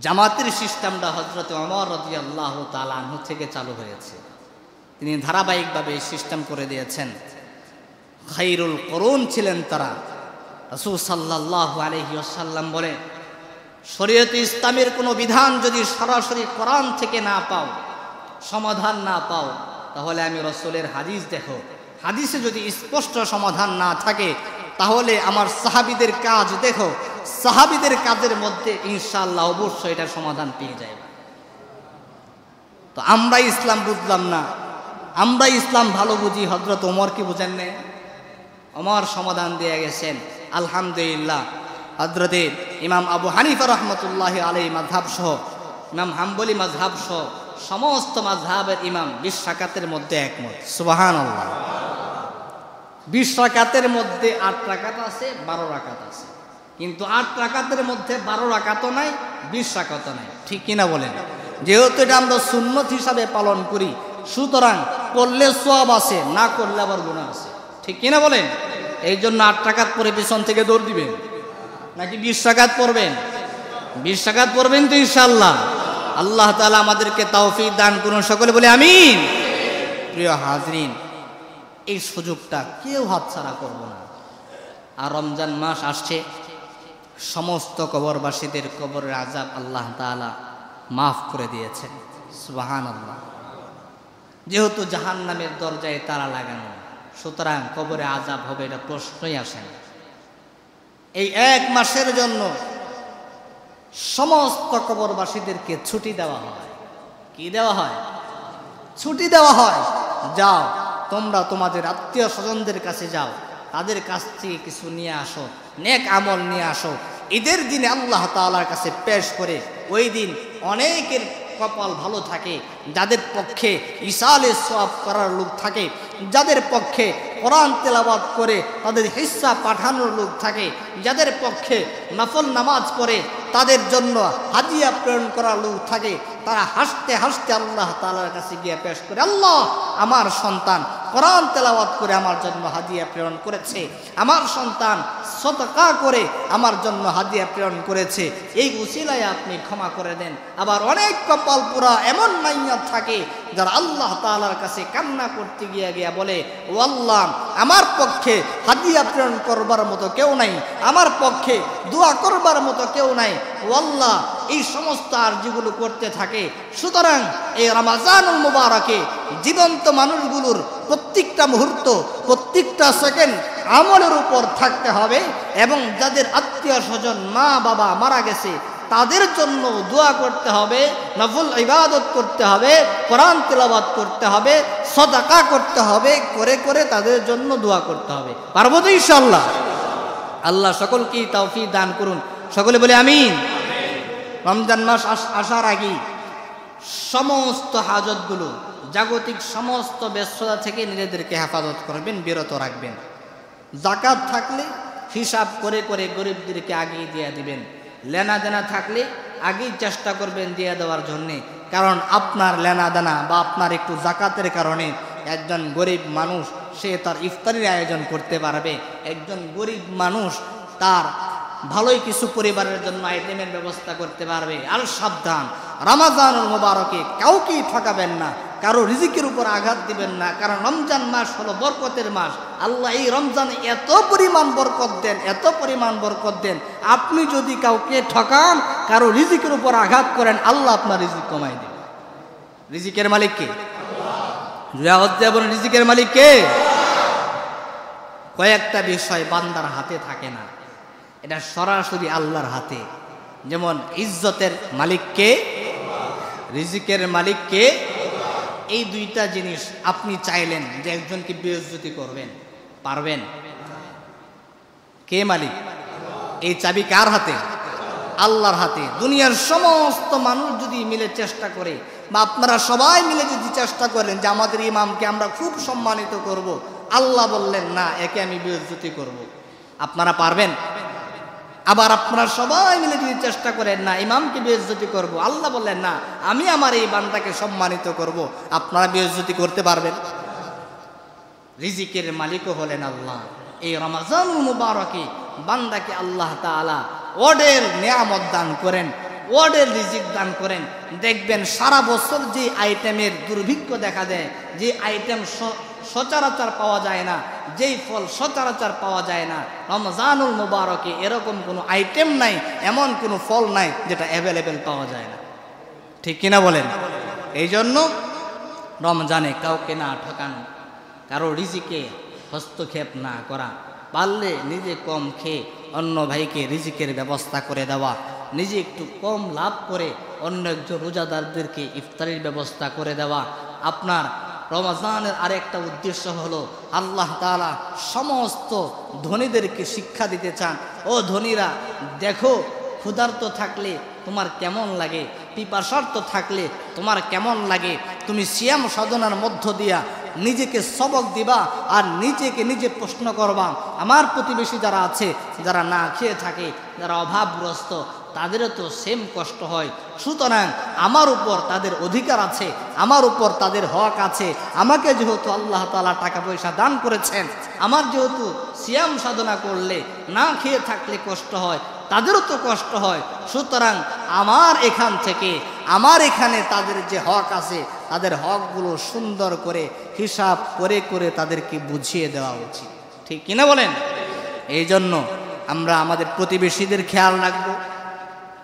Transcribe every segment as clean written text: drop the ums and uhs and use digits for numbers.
জামাতের সিস্টেমটা হযরত ওমর রাদিয়াল্লাহু তাআলা আনহু থেকে চালু হয়েছে। তিনি ধারাবাহিকভাবে এই সিস্টেম করে দিয়েছেন। খায়রুল কুরুন ছিলেন তারা। রাসূল সাল্লাল্লাহু আলাইহি ওয়াসাল্লাম বলেন, শরীয়তে ইসলামের কোনো বিধান যদি সরাসরি কোরআন থেকে না পাও, সমাধান না পাও, তাহলে আমি রাসূলের হাদিস দেখো। হাদিসে যদি স্পষ্ট সমাধান না থাকে, তাহলে আমার সাহাবীদের কাজ দেখো। সাহাবীদের কাজের মধ্যে ইনশাআল্লাহ অবশ্যই এটার সমাধান পেয়ে যাবে। তো আমরা ইসলাম বুঝলাম না, আমরা ইসলাম ভালো বুঝি, হযরত ওমর কি বুঝেন না? ওমর সমাধান দিয়ে গেছেন। আলহামদুলিল্লাহ, হযরতে ইমাম আবু হানিফা রাহমাতুল্লাহি আলাইহি মাযহাব সহ, ইমাম হাম্বলি মাযহাব সহ সমস্ত মাযহাবের ইমাম 20 রাকাতের মধ্যে একমত। সুবহানাল্লাহ। 20 রাকাতের মধ্যে 8 রাকাত আছে, 12 রাকাত আছে, কিন্তু 8 রাকাতের মধ্যে 12 রাকাতও নাই, 20 রাকাতও নাই। ঠিক কিনা বলেন? যেহেতু এটা আমরা সুন্নত হিসাবে পালন করি, সুতরাং করলে সওয়াব আছে, না করলে আবার গুনাহ আছে। ঠিক কিনা বলেন? এই জন্য 8 রাকাত পরে পিছন থেকে দৌড় দিবেন, নাকি 20 রাকাত পড়বেন? 20 রাকাত পড়বেন তো ইনশাআল্লাহ। আল্লাহ তাআলা আমাদেরকে তৌফিক দান করুন, সকলে বলে আমিন। প্রিয় হাজরিন, এই সুযোগটা কেউ হাতছাড়া করব না। আর রমজান মাস আসছে, সমস্ত কবরবাসীদের কবরের আযাব আল্লাহ তাআলা মাফ করে দিয়েছেন। সুবহানাল্লাহ। যেহেতু জাহান্নামের দরজায় তালা লাগানো, সুতরাং কবরে আযাব হবে এটা প্রশ্নই আসে না। এই 1 মাসের জন্য সমস্ত কবরবাসীদেরকে ছুটি দেওয়া হয়। কি দেওয়া হয়? ছুটি দেওয়া হয়। যাও, তোমরা তোমাদের আত্মীয় স্বজনদের কাছে যাও, তাদের কাছ থেকে কিছু নিয়ে আসো, নেক আমল নিয়ে আসো। ঈদের দিনে আল্লাহ তাআলার কাছে পেশ করে ওই দিন অনেকের কপাল ভালো থাকে, যাদের পক্ষে ইসালে সওয়াব করার লোক থাকে, যাদের পক্ষে কোরআন তেলাওয়াত করে তাদের হিস্সা পাঠানোর লোক থাকে, যাদের পক্ষে নফল নামাজ পড়ে তাদের জন্য হাদিয়া প্রেরণ করার লোক থাকে। তারা হাসতে হাসতে আল্লাহ তাআলার কাছে গিয়ে পেশ করে, আল্লাহ, আমার সন্তান কোরআন তেলাওয়াত করে আমার জন্য হাদিয়া প্রেরণ করেছে, আমার সন্তান সদকা করে আমার জন্য হাদিয়া প্রেরণ করেছে, এই উসিলায় আপনি ক্ষমা করে দেন। আবার অনেক কপাল পুরা এমন মাইয়াত থাকে যারা আল্লাহ তাআলার কাছে কান্না করতে গিয়া বলে, ও আল্লাহ, আমার পক্ষে হাদিয়া প্রেরণ করবার মতো কেউ নাই, আমার পক্ষে দোয়া করবার মতো কেউ নাই, ও আল্লাহ, এই সমস্ত আরজিগুলো করতে থাকে। সুতরাং এই রমজানুল মুবারকে জীবন্ত মানুষগুলোর প্রত্যেকটা মুহূর্ত, প্রত্যেকটা সেকেন্ড আমলের উপর থাকতে হবে, এবং যাদের আত্মীয় স্বজন মা বাবা মারা গেছে তাদের জন্য দোয়া করতে হবে, নফল ইবাদত করতে হবে, কোরআন তেলাওয়াত করতে হবে, সাদাকা করতে হবে, করে করে তাদের জন্য দোয়া করতে হবে। পারবো তো ইনশাআল্লাহ? আল্লাহ সকলকেই তৌফিক দান করুন, সকলে বলে আমিন। রমজান মাস আসার আগেই সমস্ত হাজতগুলো, জাগতিক সমস্ত ব্যস্ততা থেকে নিজেদেরকে হেফাজত করবেন, বিরত রাখবেন। যাকাত থাকলে হিসাব করে করে গরিবদেরকে আগেই দিয়ে দিবেন। লেনা দেনা থাকলে আগেই চেষ্টা করবেন দিয়ে দেওয়ার জন্যে, কারণ আপনার লেনা দেনা বা আপনার একটু যাকাতের কারণে একজন গরিব মানুষ সে তার ইফতারির আয়োজন করতে পারবে। একজন গরিব মানুষ তার ভালোই কিছু পরিবারের জন্য আইটেমের ব্যবস্থা করতে পারবে। আর সাবধান, রমজানুল মুবারকে কাউকেই ঠকাবেন না, কারো রিজিকের উপর আঘাত দিবেন না, কারণ রমজান মাস হলো বরকতের মাস। আল্লাহ এই রমজানে এত পরিমাণ বরকত দেন, এত পরিমাণ বরকত দেন, আপনি যদি কাউকে ঠকান, কারো রিজিকের উপর আঘাত করেন, আল্লাহ আপনার রিজিক কমাই দেন। রিজিকের মালিক কে? আল্লাহ। রিজিকের মালিক কে? কয়েকটা বিষয় বান্দার হাতে থাকে না, এটা সরাসরি আল্লাহর হাতে। যেমন ইজ্জতের মালিক কে? রিজিকের মালিক কে? এই দুইটা জিনিস আপনি চাইলেন যে একজনকে বেইজ্জতি করবেন, পারবেন? কে মালিক? এই চাবি কার হাতে? আল্লাহর হাতে। দুনিয়ার সমস্ত মানুষ যদি মিলে চেষ্টা করে, বা আপনারা সবাই মিলে যদি চেষ্টা করেন যে আমাদের ইমামকে আমরা খুব সম্মানিত করব, আল্লাহ বললেন না, একে আমি বেইজ্জতি করব, আপনারা পারবেন? আবার আপনারা সবাই মিলে যদি চেষ্টা করেন না, ইমামকে বেইজ্জতি করব, আল্লাহ বললেন না, আমি আমার এই বান্দাকে সম্মানিত করব, আপনারা বেইজ্জতি করতে পারবেন? রিজিকের মালিকও হলেন আল্লাহ। এই রমজানুল মুবারকে বান্দাকে আল্লাহ তাআলা ওডের নিয়ামত দান করেন, ওয়ার্ডের রিজিক দান করেন। দেখবেন সারা বছর যে আইটেমের দুর্ভিক্ষ দেখা দেয়, যে আইটেম সচরাচর পাওয়া যায় না, যেই ফল সচরাচর পাওয়া যায় না, রমজানুল মুবারকে এরকম কোনো আইটেম নাই, এমন কোনো ফল নাই যেটা অ্যাভেলেবেল পাওয়া যায় না। ঠিক কিনা বলেন? এই জন্য রমজানে কাউকে না ঠকানো, কারো রিজিকে হস্তক্ষেপ না করা, পারলে নিজে কম খেয়ে অন্য ভাইকে রিজিকের ব্যবস্থা করে দেওয়া, নিজে একটু কম লাভ করে অন্য একজন রোজাদারদেরকে ইফতারির ব্যবস্থা করে দেওয়া। আপনার রমজানের আরেকটা উদ্দেশ্য হলো আল্লাহ তাআলা সমস্ত ধনীদেরকে শিক্ষা দিতে চান, ও ধনীরা দেখো, ক্ষুধার্ত থাকলে তোমার কেমন লাগে, পিপাসার্ত থাকলে তোমার কেমন লাগে, তুমি সিয়াম সাধনার মধ্য দিয়া নিজেকে সবক দিবা আর নিজেকে নিজে প্রশ্ন করবা, আমার প্রতিবেশী যারা আছে, যারা না খেয়ে থাকে, যারা অভাবগ্রস্ত, তাদেরও তো সেম কষ্ট হয়, সুতরাং আমার উপর তাদের অধিকার আছে, আমার উপর তাদের হক আছে। আমাকে যেহেতু আল্লাহ তাআলা টাকা পয়সা দান করেছেন, আমার যেহেতু সিয়াম সাধনা করলে না খেয়ে থাকলে কষ্ট হয়, তাদেরও তো কষ্ট হয়, সুতরাং আমার এখান থেকে, আমার এখানে তাদের যে হক আছে, তাদের হকগুলো সুন্দর করে হিসাব করে করে তাদেরকে বুঝিয়ে দেওয়া উচিত। ঠিক কিনা বলেন? এই জন্য আমরা আমাদের প্রতিবেশীদের খেয়াল রাখবো।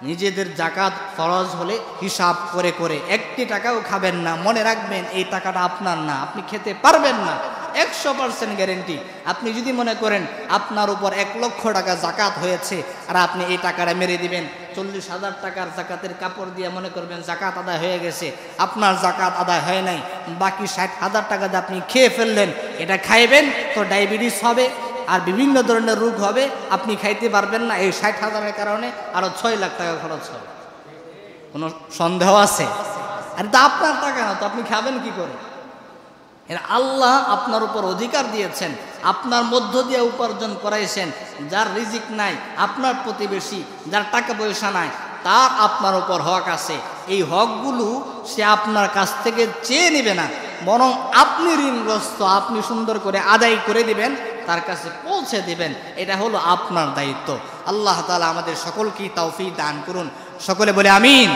নিজেদের জাকাত ফরজ হলে হিসাব করে করে একটি টাকাও খাবেন না। মনে রাখবেন এই টাকাটা আপনার না, আপনি খেতে পারবেন না, 100% গ্যারেন্টি। আপনি যদি মনে করেন আপনার উপর 1 লক্ষ টাকা জাকাত হয়েছে আর আপনি এই টাকাটা মেরে দিবেন, 40,000 টাকার জাকাতের কাপড় দিয়ে মনে করবেন জাকাত আদায় হয়ে গেছে, আপনার জাকাত আদায় হয় নাই, বাকি 60,000 টাকা দিয়ে আপনি খেয়ে ফেললেন। এটা খাইবেন তো ডায়াবেটিস হবে আর বিভিন্ন ধরনের রোগ হবে, আপনি খাইতে পারবেন না। এই 60,000-এর কারণে আরো 6 লাখ টাকা খরচ হবে। কোনো সন্দেহ আছে? আর এটা আপনার টাকা না, তো আপনি খাবেন কি করে? এর আল্লাহ আপনার উপর অধিকার দিয়েছেন, আপনার মধ্য দিয়ে উপার্জন করাইছেন। যার রিজিক নাই, আপনার প্রতিবেশী, যার টাকা পয়সা নাই, তার আপনার উপর হক আছে। এই হকগুলো সে আপনার কাছ থেকে চেয়ে নেবে না, বরং আপনি ঋণগ্রস্ত, আপনি সুন্দর করে আদায় করে দিবেন, তার কাছে পৌঁছে দিবেন। এটা হলো আপনার দায়িত্ব। আল্লাহ তাআলা আমাদের সকলকে তৌফিক দান করুন। সকলে বলে আমিন।